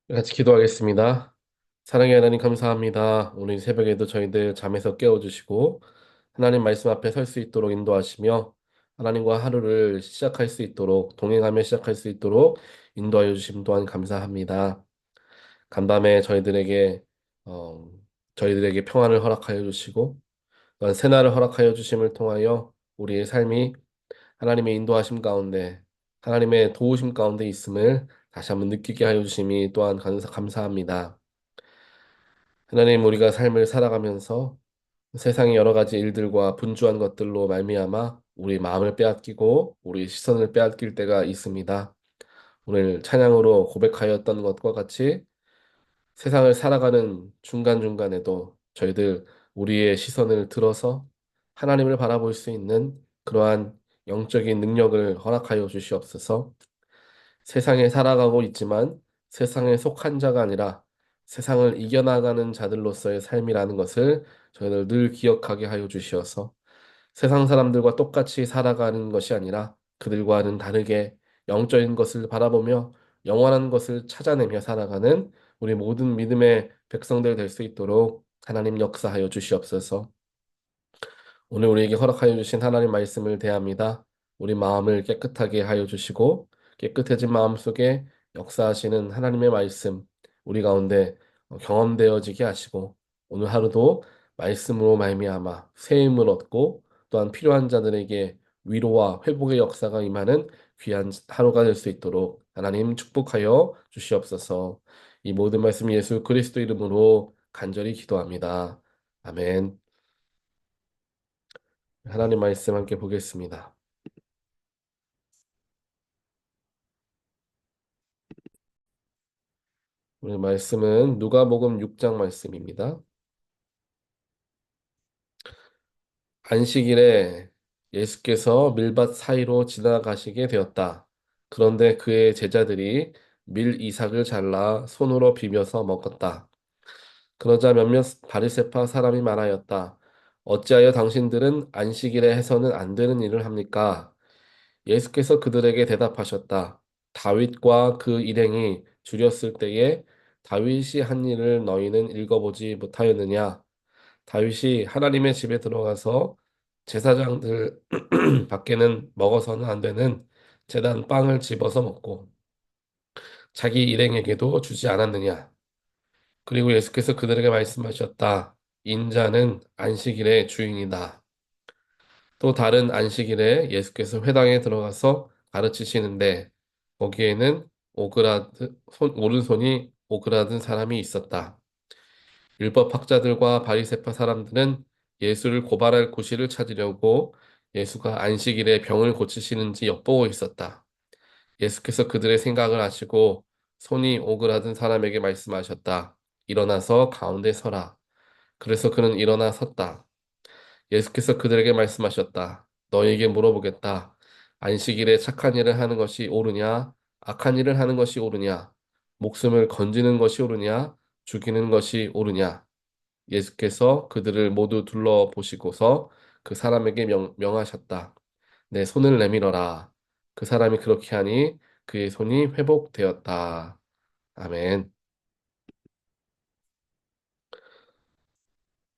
같이 기도하겠습니다. 사랑의 하나님 감사합니다. 오늘 이 새벽에도 저희들 잠에서 깨워주시고 하나님 말씀 앞에 설 수 있도록 인도하시며 하나님과 하루를 시작할 수 있도록 동행하며 시작할 수 있도록 인도하여 주심 또한 감사합니다. 간밤에 어, 저희들에게 평안을 허락하여 주시고 또한 새날을 허락하여 주심을 통하여 우리의 삶이 하나님의 인도하심 가운데 하나님의 도우심 가운데 있음을 다시 한번 느끼게 하여 주심이 또한 감사합니다. 하나님 우리가 삶을 살아가면서 세상의 여러 가지 일들과 분주한 것들로 말미암아 우리 마음을 빼앗기고 우리 시선을 빼앗길 때가 있습니다. 오늘 찬양으로 고백하였던 것과 같이 세상을 살아가는 중간중간에도 저희들 우리의 시선을 들어서 하나님을 바라볼 수 있는 그러한 영적인 능력을 허락하여 주시옵소서. 세상에 살아가고 있지만 세상에 속한 자가 아니라 세상을 이겨나가는 자들로서의 삶이라는 것을 저희들 늘 기억하게 하여 주시어서 세상 사람들과 똑같이 살아가는 것이 아니라 그들과는 다르게 영적인 것을 바라보며 영원한 것을 찾아내며 살아가는 우리 모든 믿음의 백성들 될 수 있도록 하나님 역사하여 주시옵소서. 오늘 우리에게 허락하여 주신 하나님 말씀을 대합니다. 우리 마음을 깨끗하게 하여 주시고 깨끗해진 마음 속에 역사하시는 하나님의 말씀 우리 가운데 경험되어지게 하시고 오늘 하루도 말씀으로 말미암아 새 힘을 얻고 또한 필요한 자들에게 위로와 회복의 역사가 임하는 귀한 하루가 될 수 있도록 하나님 축복하여 주시옵소서. 이 모든 말씀 예수 그리스도 이름으로 간절히 기도합니다. 아멘. 하나님 말씀 함께 보겠습니다. 오늘 말씀은 누가복음 6장 말씀입니다. 안식일에 예수께서 밀밭 사이로 지나가시게 되었다. 그런데 그의 제자들이 밀 이삭을 잘라 손으로 비벼서 먹었다. 그러자 몇몇 바리새파 사람이 말하였다. 어찌하여 당신들은 안식일에 해서는 안 되는 일을 합니까? 예수께서 그들에게 대답하셨다. 다윗과 그 일행이 줄였을 때에 다윗이 한 일을 너희는 읽어보지 못하였느냐? 다윗이 하나님의 집에 들어가서 제사장들 밖에는 먹어서는 안 되는 제단 빵을 집어서 먹고 자기 일행에게도 주지 않았느냐? 그리고 예수께서 그들에게 말씀하셨다. 인자는 안식일의 주인이다. 또 다른 안식일에 예수께서 회당에 들어가서 가르치시는데 거기에는 오른손이 오그라든 사람이 있었다. 율법 학자들과 바리새파 사람들은 예수를 고발할 구실을 찾으려고 예수가 안식일에 병을 고치시는지 엿보고 있었다. 예수께서 그들의 생각을 아시고 손이 오그라든 사람에게 말씀하셨다. 일어나서 가운데 서라. 그래서 그는 일어나 섰다. 예수께서 그들에게 말씀하셨다. 너희에게 물어보겠다. 안식일에 착한 일을 하는 것이 옳으냐? 악한 일을 하는 것이 옳으냐? 목숨을 건지는 것이 옳으냐? 죽이는 것이 옳으냐? 예수께서 그들을 모두 둘러보시고서 그 사람에게 명하셨다. 내 손을 내밀어라. 그 사람이 그렇게 하니 그의 손이 회복되었다. 아멘.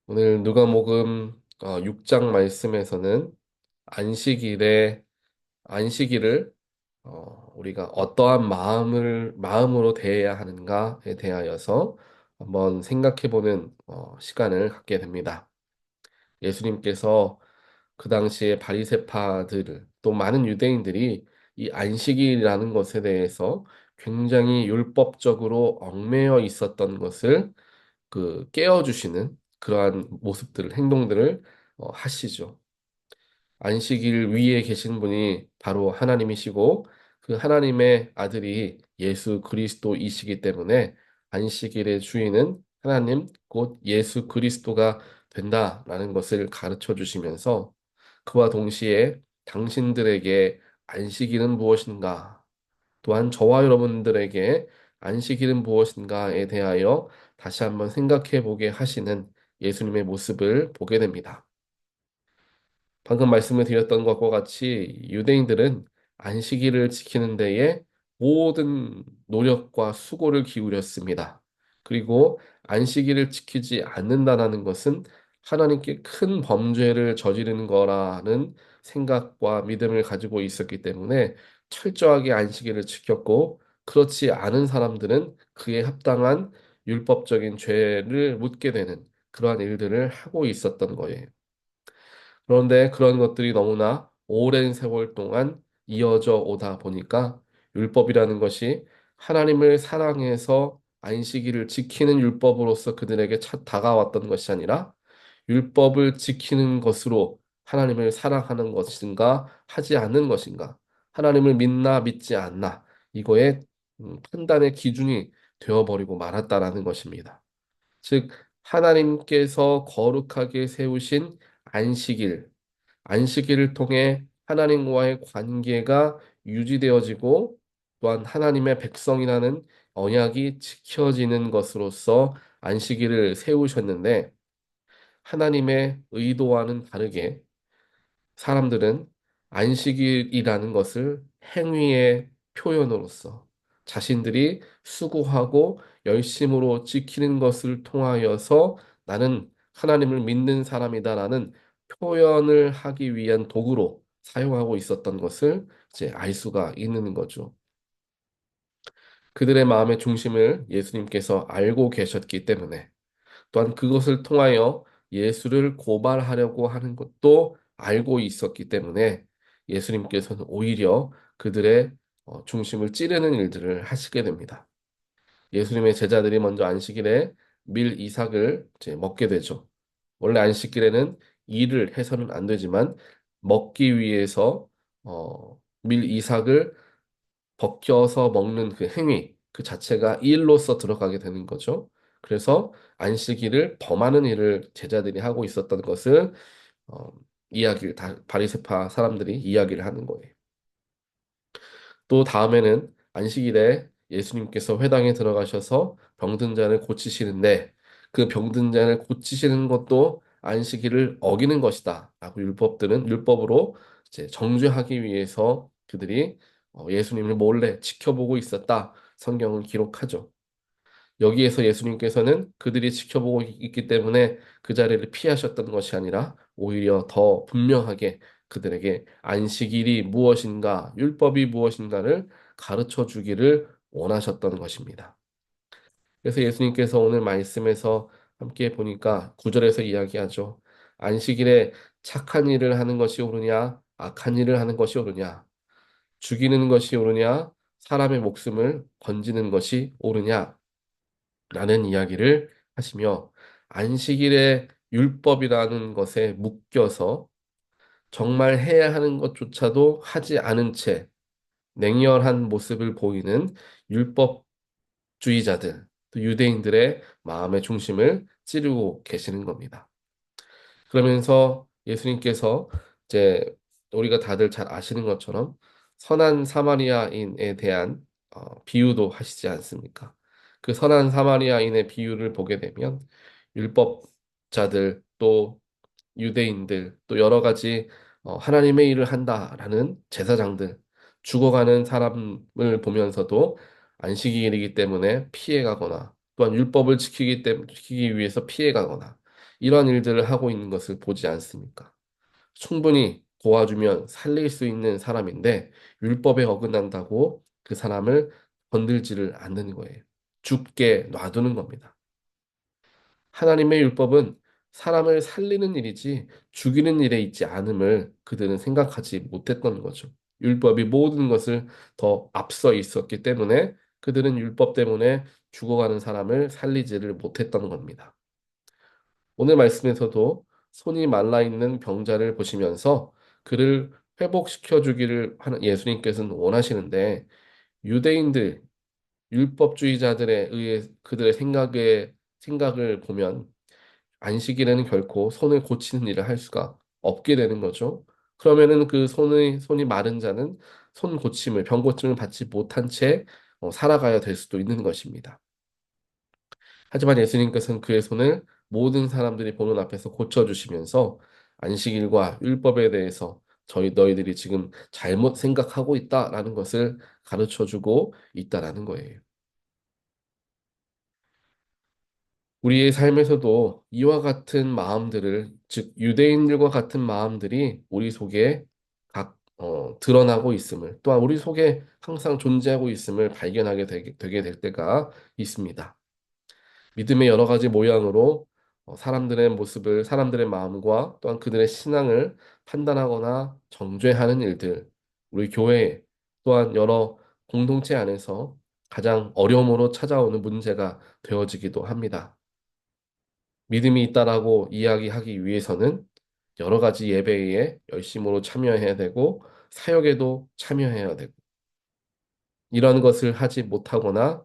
오늘 누가복음 6장 말씀에서는 안식일에 안식일을 우리가 어떠한 마음으로 대해야 하는가에 대하여서 한번 생각해보는 시간을 갖게 됩니다. 예수님께서 그 당시에 바리새파들 또 많은 유대인들이 이 안식일이라는 것에 대해서 굉장히 율법적으로 얽매여 있었던 것을 깨워주시는 그러한 모습들을 행동들을 하시죠. 안식일 위에 계신 분이 바로 하나님이시고 그 하나님의 아들이 예수 그리스도이시기 때문에 안식일의 주인은 하나님 곧 예수 그리스도가 된다라는 것을 가르쳐 주시면서 그와 동시에 당신들에게 안식일은 무엇인가 또한 저와 여러분들에게 안식일은 무엇인가에 대하여 다시 한번 생각해 보게 하시는 예수님의 모습을 보게 됩니다. 방금 말씀을 드렸던 것과 같이 유대인들은 안식일을 지키는 데에 모든 노력과 수고를 기울였습니다. 그리고 안식일을 지키지 않는다는 것은 하나님께 큰 범죄를 저지르는 거라는 생각과 믿음을 가지고 있었기 때문에 철저하게 안식일을 지켰고, 그렇지 않은 사람들은 그에 합당한 율법적인 죄를 묻게 되는 그러한 일들을 하고 있었던 거예요. 그런데 그런 것들이 너무나 오랜 세월 동안 이어져 오다 보니까 율법이라는 것이 하나님을 사랑해서 안식일을 지키는 율법으로서 그들에게 다가왔던 것이 아니라, 율법을 지키는 것으로 하나님을 사랑하는 것인가 하지 않는 것인가, 하나님을 믿나 믿지 않나, 이거의 판단의 기준이 되어버리고 말았다라는 것입니다. 즉, 하나님께서 거룩하게 세우신 안식일, 안식일을 통해 하나님과의 관계가 유지되어지고, 또한 하나님의 백성이라는 언약이 지켜지는 것으로서 안식일을 세우셨는데, 하나님의 의도와는 다르게 사람들은 안식일이라는 것을 행위의 표현으로서 자신들이 수고하고 열심으로 지키는 것을 통하여서 나는 하나님을 믿는 사람이다라는 표현을 하기 위한 도구로 사용하고 있었던 것을 이제 알 수가 있는 거죠. 그들의 마음의 중심을 예수님께서 알고 계셨기 때문에, 또한 그것을 통하여 예수를 고발하려고 하는 것도 알고 있었기 때문에, 예수님께서는 오히려 그들의 중심을 찌르는 일들을 하시게 됩니다. 예수님의 제자들이 먼저 안식일에 밀 이삭을 이제 먹게 되죠. 원래 안식일에는 일을 해서는 안 되지만, 먹기 위해서 밀 이삭을 벗겨서 먹는 그 행위 그 자체가 일로서 들어가게 되는 거죠. 그래서 안식일을 범하는 일을 제자들이 하고 있었던 것을 어, 이야기를 바리새파 사람들이 이야기를 하는 거예요. 또 다음에는 안식일에 예수님께서 회당에 들어가셔서 병든 자를 고치시는데, 그 병든 자를 고치시는 것도 안식일을 어기는 것이다 라고 율법으로 이제 정죄하기 위해서 그들이 예수님을 몰래 지켜보고 있었다, 성경은 기록하죠. 여기에서 예수님께서는 그들이 지켜보고 있기 때문에 그 자리를 피하셨던 것이 아니라, 오히려 더 분명하게 그들에게 안식일이 무엇인가, 율법이 무엇인가를 가르쳐 주기를 원하셨던 것입니다. 그래서 예수님께서 오늘 말씀에서 함께 보니까 9절에서 이야기하죠. 안식일에 착한 일을 하는 것이 옳으냐, 악한 일을 하는 것이 옳으냐, 죽이는 것이 옳으냐, 사람의 목숨을 건지는 것이 옳으냐, 라는 이야기를 하시며, 안식일의 율법이라는 것에 묶여서 정말 해야 하는 것조차도 하지 않은 채 냉혈한 모습을 보이는 율법주의자들, 또 유대인들의 마음의 중심을 찌르고 계시는 겁니다. 그러면서 예수님께서 이제 우리가 다들 잘 아시는 것처럼 선한 사마리아인에 대한 비유도 하시지 않습니까? 그 선한 사마리아인의 비유를 보게 되면 율법자들, 또 유대인들, 또 여러 가지 하나님의 일을 한다라는 제사장들, 죽어가는 사람을 보면서도 안식일이기 때문에 피해가거나, 또한 율법을 지키기 위해서 피해가거나, 이런 일들을 하고 있는 것을 보지 않습니까? 충분히 도와주면 살릴 수 있는 사람인데 율법에 어긋난다고 그 사람을 건들지를 않는 거예요. 죽게 놔두는 겁니다. 하나님의 율법은 사람을 살리는 일이지 죽이는 일에 있지 않음을 그들은 생각하지 못했던 거죠. 율법이 모든 것을 더 앞서 있었기 때문에 그들은 율법 때문에 죽어가는 사람을 살리지를 못했던 겁니다. 오늘 말씀에서도 손이 말라 있는 병자를 보시면서 그를 회복시켜 주기를 하는 예수님께서는 원하시는데, 유대인들, 율법주의자들에 의해 그들의 생각을 보면 안식일에는 결코 손을 고치는 일을 할 수가 없게 되는 거죠. 그러면은 그 손이 마른 자는 병 고침을 받지 못한 채 살아가야 될 수도 있는 것입니다. 하지만 예수님께서는 그의 손을 모든 사람들이 보는 앞에서 고쳐주시면서 안식일과 율법에 대해서 너희들이 지금 잘못 생각하고 있다라는 것을 가르쳐 주고 있다라는 거예요. 우리의 삶에서도 이와 같은 마음들을, 즉 유대인들과 같은 마음들이 우리 속에 드러나고 있음을, 또한 우리 속에 항상 존재하고 있음을 발견하게 되게 될 때가 있습니다. 믿음의 여러 가지 모양으로 사람들의 모습을, 사람들의 마음과 또한 그들의 신앙을 판단하거나 정죄하는 일들, 우리 교회 또한 여러 공동체 안에서 가장 어려움으로 찾아오는 문제가 되어지기도 합니다. 믿음이 있다라고 이야기하기 위해서는 여러 가지 예배에 열심으로 참여해야 되고 사역에도 참여해야 되고 이런 것을 하지 못하거나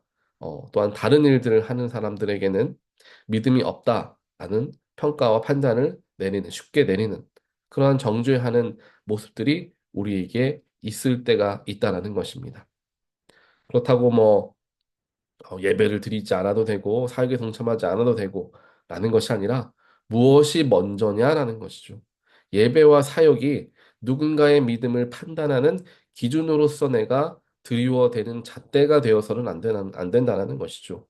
또한 다른 일들을 하는 사람들에게는 믿음이 없다라는 평가와 판단을 쉽게 내리는 그러한 정죄하는 모습들이 우리에게 있을 때가 있다라는 것입니다. 그렇다고 예배를 드리지 않아도 되고 사역에 동참하지 않아도 되고 라는 것이 아니라 무엇이 먼저냐라는 것이죠. 예배와 사역이 누군가의 믿음을 판단하는 기준으로서 내가 드리워되는 잣대가 되어서는 안 된다는 것이죠.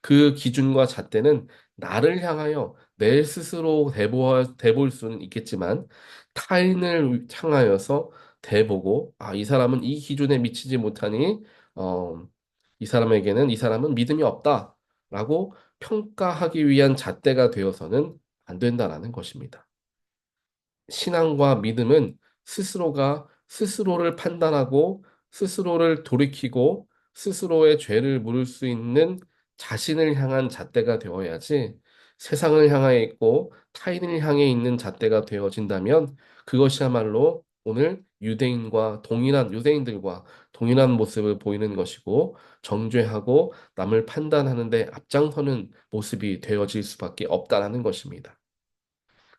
그 기준과 잣대는 나를 향하여 내 스스로 대볼 수는 있겠지만 타인을 향하여서 대보고 이 사람은 이 기준에 미치지 못하니 어, 이 사람은 믿음이 없다라고 평가하기 위한 잣대가 되어서는 안 된다라는 것입니다. 신앙과 믿음은 스스로가 스스로를 판단하고 스스로를 돌이키고 스스로의 죄를 물을 수 있는 자신을 향한 잣대가 되어야지 세상을 향해 있고 타인을 향해 있는 잣대가 되어진다면 그것이야말로 오늘 유대인들과 동일한 모습을 보이는 것이고 정죄하고 남을 판단하는데 앞장서는 모습이 되어질 수밖에 없다라는 것입니다.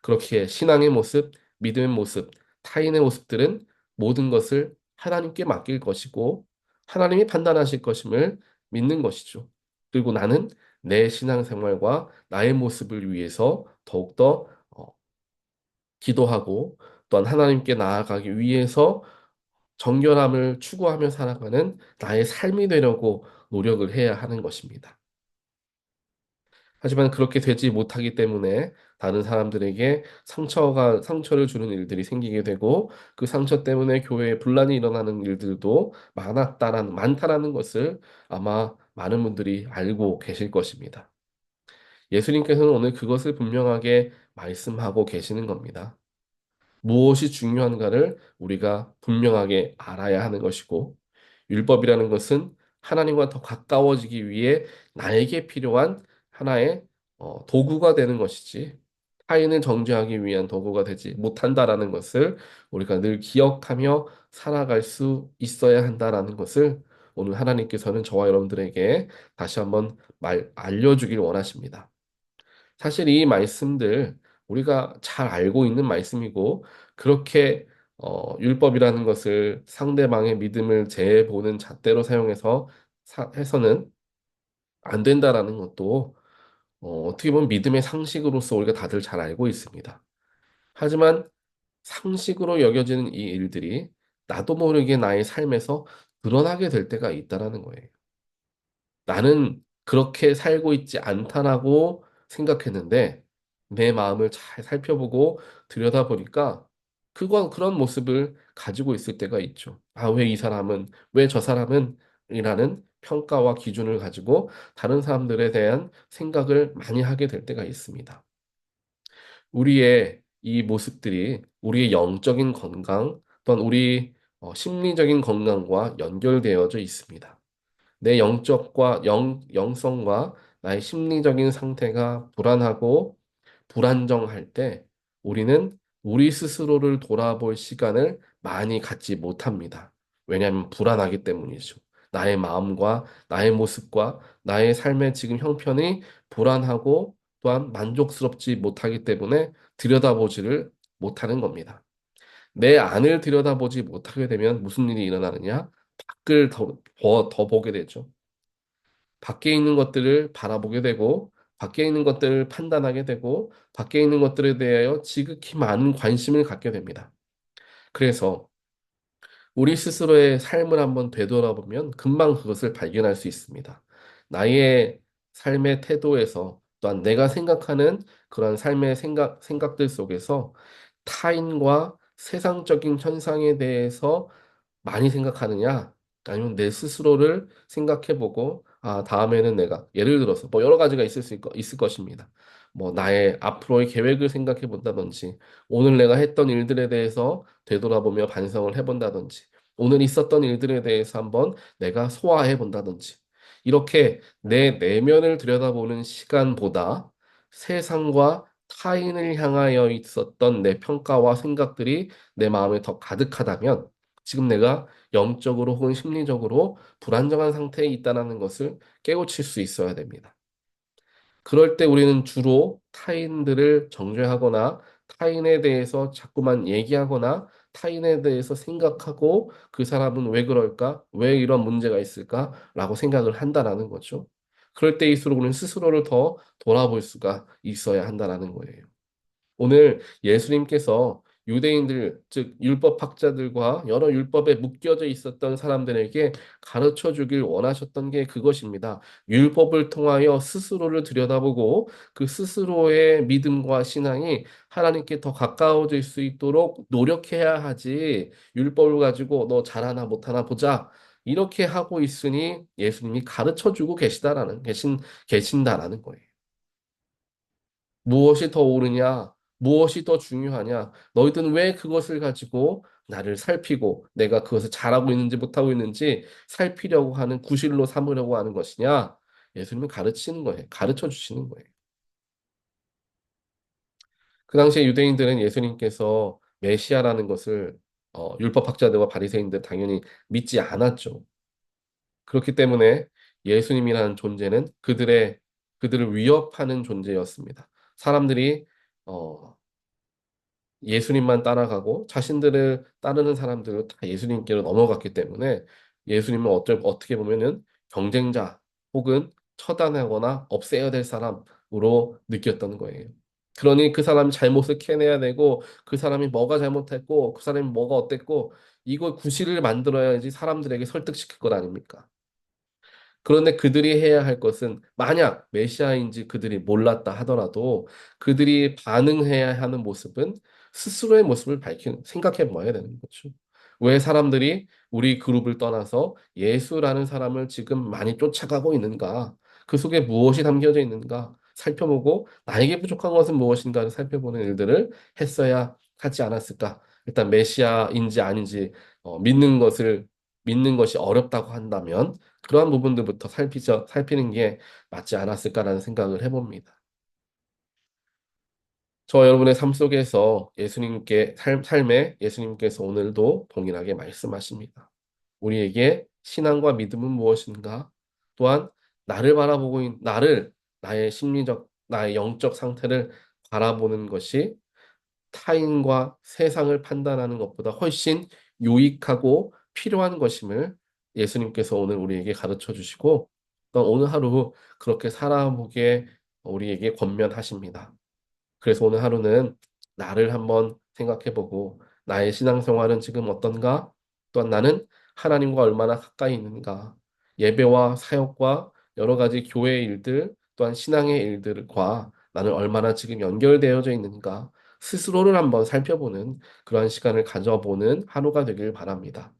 그렇게 신앙의 모습, 믿음의 모습, 타인의 모습들은 모든 것을 하나님께 맡길 것이고 하나님이 판단하실 것임을 믿는 것이죠. 그리고 나는 내 신앙생활과 나의 모습을 위해서 더욱더 기도하고 또한 하나님께 나아가기 위해서 정결함을 추구하며 살아가는 나의 삶이 되려고 노력을 해야 하는 것입니다. 하지만 그렇게 되지 못하기 때문에 다른 사람들에게 상처를 주는 일들이 생기게 되고 그 상처 때문에 교회에 분란이 일어나는 일들도 많다라는 것을 아마 많은 분들이 알고 계실 것입니다. 예수님께서는 오늘 그것을 분명하게 말씀하고 계시는 겁니다. 무엇이 중요한가를 우리가 분명하게 알아야 하는 것이고, 율법이라는 것은 하나님과 더 가까워지기 위해 나에게 필요한 하나의 도구가 되는 것이지, 타인을 정죄하기 위한 도구가 되지 못한다라는 것을 우리가 늘 기억하며 살아갈 수 있어야 한다라는 것을 오늘 하나님께서는 저와 여러분들에게 다시 한번 알려주길 원하십니다. 사실 이 말씀들 우리가 잘 알고 있는 말씀이고 그렇게 율법이라는 것을 상대방의 믿음을 재보는 잣대로 해서는 안 된다라는 것도 어떻게 보면 믿음의 상식으로서 우리가 다들 잘 알고 있습니다. 하지만 상식으로 여겨지는 이 일들이 나도 모르게 나의 삶에서 드러나게 될 때가 있다라는 거예요. 나는 그렇게 살고 있지 않다라고 생각했는데 내 마음을 잘 살펴보고 들여다보니까 그런 모습을 가지고 있을 때가 있죠. 왜 저 사람은 이라는 평가와 기준을 가지고 다른 사람들에 대한 생각을 많이 하게 될 때가 있습니다. 우리의 이 모습들이 우리의 영적인 건강 또한 우리 심리적인 건강과 연결되어져 있습니다. 내 영성과 나의 심리적인 상태가 불안하고 불안정할 때 우리는 우리 스스로를 돌아볼 시간을 많이 갖지 못합니다. 왜냐하면 불안하기 때문이죠. 나의 마음과 나의 모습과 나의 삶의 지금 형편이 불안하고 또한 만족스럽지 못하기 때문에 들여다보지를 못하는 겁니다. 내 안을 들여다보지 못하게 되면 무슨 일이 일어나느냐? 밖을 더 보게 되죠. 밖에 있는 것들을 바라보게 되고, 밖에 있는 것들을 판단하게 되고, 밖에 있는 것들에 대하여 지극히 많은 관심을 갖게 됩니다. 그래서 우리 스스로의 삶을 한번 되돌아보면 금방 그것을 발견할 수 있습니다. 나의 삶의 태도에서 또한 내가 생각하는 그런 삶의 생각들 속에서 타인과 세상적인 현상에 대해서 많이 생각하느냐? 아니면 내 스스로를 생각해보고, 아, 다음에는 내가, 예를 들어서, 뭐 여러 가지가 있을 것입니다. 뭐 나의 앞으로의 계획을 생각해 본다든지, 오늘 내가 했던 일들에 대해서 되돌아보며 반성을 해본다든지, 오늘 있었던 일들에 대해서 한번 내가 소화해 본다든지, 이렇게 내 내면을 들여다보는 시간보다 세상과 타인을 향하여 있었던 내 평가와 생각들이 내 마음에 더 가득하다면, 지금 내가 영적으로 혹은 심리적으로 불안정한 상태에 있다는 것을 깨우칠 수 있어야 됩니다. 그럴 때 우리는 주로 타인들을 정죄하거나 타인에 대해서 자꾸만 얘기하거나 타인에 대해서 생각하고 그 사람은 왜 그럴까? 왜 이런 문제가 있을까? 라고 생각을 한다라는 거죠. 그럴 때일수록 우리는 스스로를 더 돌아볼 수가 있어야 한다라는 거예요. 오늘 예수님께서 유대인들, 즉 율법학자들과 여러 율법에 묶여져 있었던 사람들에게 가르쳐 주길 원하셨던 게 그것입니다. 율법을 통하여 스스로를 들여다보고 그 스스로의 믿음과 신앙이 하나님께 더 가까워질 수 있도록 노력해야 하지. 율법을 가지고 너 잘하나 못하나 보자. 이렇게 하고 있으니 예수님이 가르쳐 주고 계신다라는 거예요. 무엇이 더 옳으냐? 무엇이 더 중요하냐? 너희들은 왜 그것을 가지고 나를 살피고 내가 그것을 잘하고 있는지 못하고 있는지 살피려고 하는 구실로 삼으려고 하는 것이냐? 예수님은 가르치는 거예요. 가르쳐 주시는 거예요. 그 당시에 유대인들은 예수님께서 메시아라는 것을 율법학자들과 바리새인들 당연히 믿지 않았죠. 그렇기 때문에 예수님이라는 존재는 그들을 위협하는 존재였습니다. 사람들이 어, 예수님만 따라가고 자신들을 따르는 사람들은 다 예수님께로 넘어갔기 때문에 예수님은 어떻게 보면은 경쟁자 혹은 처단하거나 없애야 될 사람으로 느꼈던 거예요. 그러니 그 사람 잘못을 캐내야 되고 그 사람이 뭐가 잘못했고 그 사람이 뭐가 어땠고 이거 구실을 만들어야지 사람들에게 설득시킬 것 아닙니까? 그런데 그들이 해야 할 것은 만약 메시아인지 그들이 몰랐다 하더라도 그들이 반응해야 하는 모습은 스스로의 모습을 생각해 봐야 되는 거죠. 왜 사람들이 우리 그룹을 떠나서 예수라는 사람을 지금 많이 쫓아가고 있는가? 그 속에 무엇이 담겨져 있는가? 살펴보고 나에게 부족한 것은 무엇인가를 살펴보는 일들을 했어야 하지 않았을까? 일단 메시아인지 아닌지 믿는 것이 어렵다고 한다면 그러한 부분들부터 살피는 게 맞지 않았을까라는 생각을 해봅니다. 저 여러분의 삶 속에서 삶에 예수님께서 오늘도 동일하게 말씀하십니다. 우리에게 신앙과 믿음은 무엇인가? 또한 나의 심리적, 나의 영적 상태를 바라보는 것이 타인과 세상을 판단하는 것보다 훨씬 유익하고 필요한 것임을 예수님께서 오늘 우리에게 가르쳐 주시고 또 오늘 하루 그렇게 살아보게 우리에게 권면하십니다. 그래서 오늘 하루는 나를 한번 생각해보고 나의 신앙생활은 지금 어떤가? 또한 나는 하나님과 얼마나 가까이 있는가? 예배와 사역과 여러 가지 교회의 일들 또한 신앙의 일들과 나는 얼마나 지금 연결되어져 있는가? 스스로를 한번 살펴보는 그러한 시간을 가져보는 하루가 되길 바랍니다.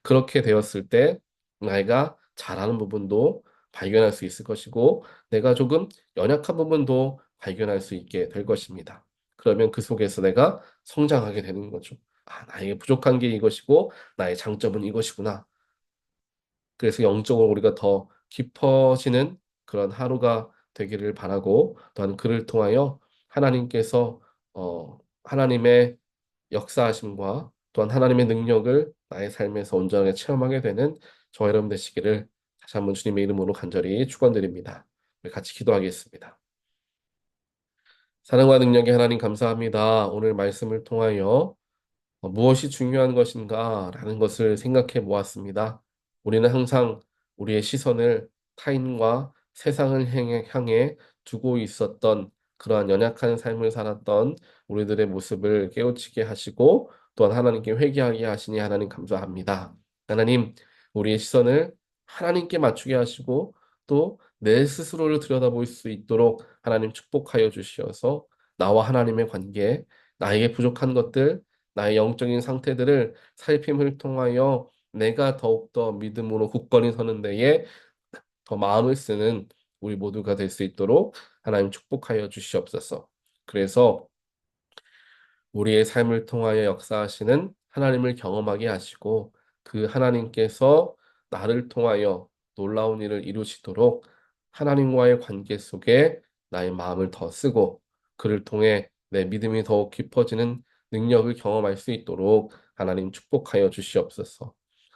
그렇게 되었을 때 내가 잘하는 부분도 발견할 수 있을 것이고 내가 조금 연약한 부분도 발견할 수 있게 될 것입니다. 그러면 그 속에서 내가 성장하게 되는 거죠. 아, 나에게 부족한 게 이것이고 나의 장점은 이것이구나. 그래서 영적으로 우리가 더 깊어지는 그런 하루가 되기를 바라고 또한 그를 통하여 하나님께서 하나님의 역사하심과 또한 하나님의 능력을 나의 삶에서 온전하게 체험하게 되는 저와 여러분 되시기를 다시 한번 주님의 이름으로 간절히 축원드립니다. 우리 같이 기도하겠습니다. 사랑과 능력의 하나님 감사합니다. 오늘 말씀을 통하여 무엇이 중요한 것인가라는 것을 생각해 보았습니다. 우리는 항상 우리의 시선을 타인과 세상을 향해 두고 있었던 그러한 연약한 삶을 살았던 우리들의 모습을 깨우치게 하시고 또한 하나님께 회개하게 하시니 하나님 감사합니다. 하나님, 우리의 시선을 하나님께 맞추게 하시고 또 내 스스로를 들여다볼 수 있도록 하나님 축복하여 주시어서 나와 하나님의 관계, 나에게 부족한 것들, 나의 영적인 상태들을 살핌을 통하여 내가 더욱더 믿음으로 굳건히 서는 데에 더 마음을 쓰는 우리 모두가 될 수 있도록 하나님 축복하여 주시옵소서. 그래서 우리의 삶을 통하여 역사하시는 하나님을 경험하게 하시고 그 하나님께서 나를 통하여 놀라운 일을 이루시도록 하나님과의 관계 속에 나의 마음을 더 쓰고 그를 통해 내 믿음이 더욱 깊어지는 능력을 경험할 수 있도록 하나님 축복하여 주시옵소서.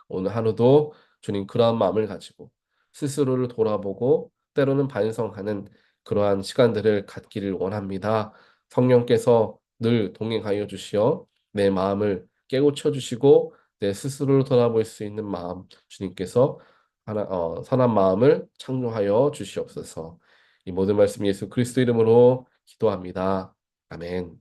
오늘 하루도 주님 그러한 마음을 가지고 스스로를 돌아보고 때로는 반성하는 그러한 시간들을 갖기를 원합니다. 성령께서 늘 동행하여 주시어 내 마음을 깨우쳐 주시고 내 스스로를 돌아볼 수 있는 마음 주님께서 선한 마음을 창조하여 주시옵소서. 이 모든 말씀 예수 그리스도 이름으로 기도합니다. 아멘.